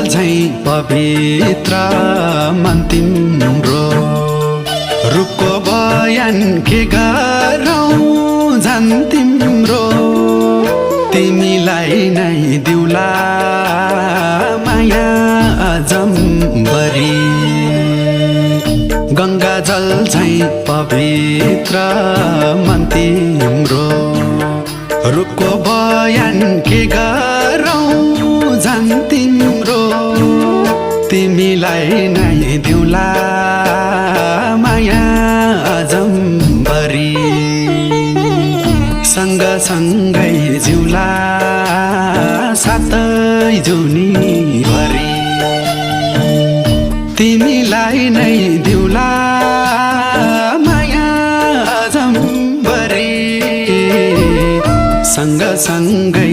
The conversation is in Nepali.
झैं पवित्र मन तिम्रो। रूपको बयान के गरौँ झन् तिम्रो। तिमीलाई नै दिउला माया अजम्बरी। गंगा जल झैं पवित्र मन तिम्रो। रूपको बयान के गरौँ झन् तिम्रो। तिमीलाई नै दिउला माया अजम्बरी। सँग सँगै जिउला सातै जुनी भरी। तिमीलाई नै दिउला माया अजम्बरी। सँग सँगै